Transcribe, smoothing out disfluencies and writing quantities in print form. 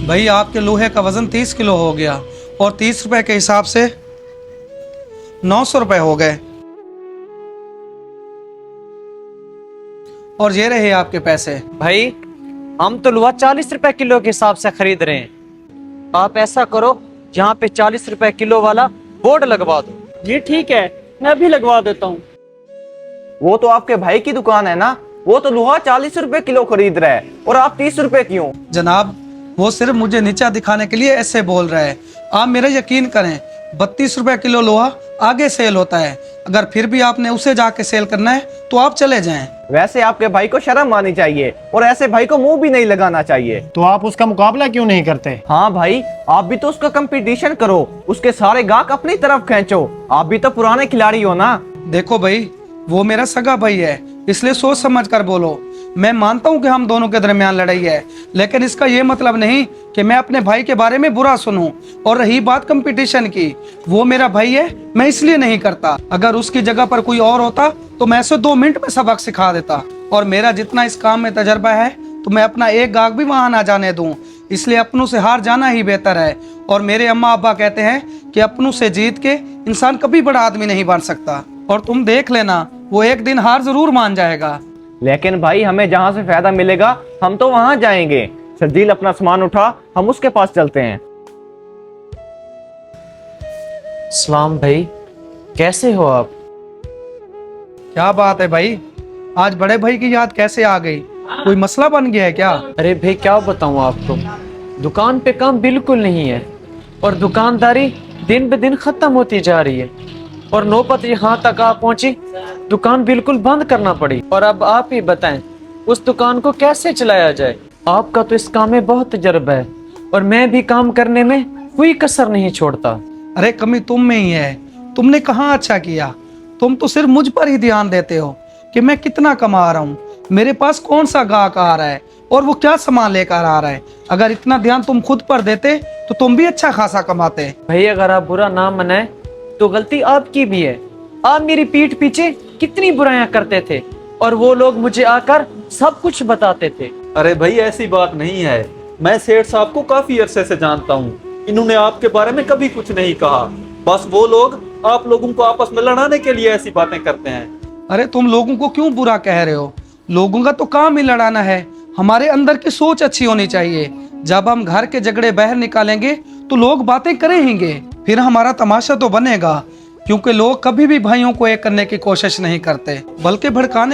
भाई आपके लोहे का वजन 30 किलो हो गया और 30 रुपए के हिसाब से 900 रुपए हो गए। और ये रहे आपके पैसे। भाई हम तो लोहा 40 रुपए किलो के हिसाब से खरीद रहे हैं। आप ऐसा करो, यहाँ पे 40 रुपए किलो वाला बोर्ड लगवा दो। जी ठीक है, मैं अभी लगवा देता हूँ। वो तो आपके भाई की दुकान है ना, वो तो लोहा 40 रुपए किलो खरीद रहा है और आप 30 रुपए क्यों? जनाब वो सिर्फ मुझे नीचा दिखाने के लिए ऐसे बोल रहा है। आप मेरा यकीन करें, 32 रुपए किलो लोहा आगे सेल होता है। अगर फिर भी आपने उसे जाके सेल करना है तो आप चले जाएं। वैसे आपके भाई को शर्म आनी चाहिए और ऐसे भाई को मुंह भी नहीं लगाना चाहिए। तो आप उसका मुकाबला क्यों नहीं करते? हाँ भाई, आप भी तो उसका कंपटीशन करो, उसके सारे गाहक अपनी तरफ खींचो। आप भी तो पुराने खिलाड़ी हो ना। देखो भाई, वो मेरा सगा भाई है, इसलिए सोच समझ कर बोलो। मैं मानता हूँ कि हम दोनों के दरमियान लड़ाई है, लेकिन इसका ये मतलब नहीं कि मैं अपने भाई के बारे में बुरा सुनूं। और रही बात कंपटीशन की, वो मेरा भाई है, मैं इसलिए नहीं करता। अगर उसकी जगह पर कोई और होता तो मैं उसे 2 मिनट में सबक सिखा देता। और मेरा जितना इस काम में तजर्बा है तो मैं अपना एक गाहक भी वहां ना जाने दूं। इसलिए अपनों से हार जाना ही बेहतर है। और मेरे अम्मा अब्बा कहते हैं कि अपनों से जीत के इंसान कभी बड़ा आदमी नहीं बन सकता। और तुम देख लेना, वो एक दिन हार जरूर मान जाएगा। लेकिन भाई, हमें जहाँ से फायदा मिलेगा हम तो वहां जाएंगे। शर्जील अपना सामान उठा, हम उसके पास चलते हैं। सलाम भाई, कैसे हो आप? क्या बात है भाई, आज बड़े भाई की याद कैसे आ गई? कोई मसला बन गया है क्या? अरे भाई क्या बताऊं आपको, दुकान पे काम बिल्कुल नहीं है और दुकानदारी दिन ब दिन खत्म होती जा रही है। और नौबत यहाँ तक आ पहुंची, दुकान बिल्कुल बंद करना पड़ी। और अब आप ही बताएं, उस दुकान को कैसे चलाया जाए? आपका तो इस काम में बहुत तजर्बा है और मैं भी काम करने में कोई कसर नहीं छोड़ता। अरे कमी तुम में ही है, तुमने कहाँ अच्छा किया। तुम तो सिर्फ मुझ पर ही ध्यान देते हो कि मैं कितना कमा रहा हूँ, मेरे पास कौन सा गाहक आ रहा है और वो क्या सामान लेकर आ रहा है। अगर इतना ध्यान तुम खुद पर देते तो तुम भी अच्छा खासा कमाते। भाई अगर आप बुरा ना मनाए तो गलती आपकी भी है। आप मेरी पीठ पीछे कितनी बुराइयां करते थे और वो लोग मुझे आकर सब कुछ बताते थे। अरे भाई ऐसी बात नहीं है, मैं सेठ साहब को काफी अरसे से जानता हूँ। इन्होंने आपके बारे में कभी कुछ नहीं कहा। बस वो लोग आप लोगों को आपस में लड़ाने के लिए ऐसी बातें करते हैं। अरे तुम लोगों को क्यों बुरा कह रहे हो? लोगों का तो काम ही लड़ाना है। हमारे अंदर की सोच अच्छी होनी चाहिए। जब हम घर के झगड़े बाहर निकालेंगे तो लोग बातें करेंगे, फिर हमारा तमाशा तो बनेगा। क्योंकि लोग कभी भी भाइयों को एक करने की कोशिश नहीं करते, बल्कि भड़काने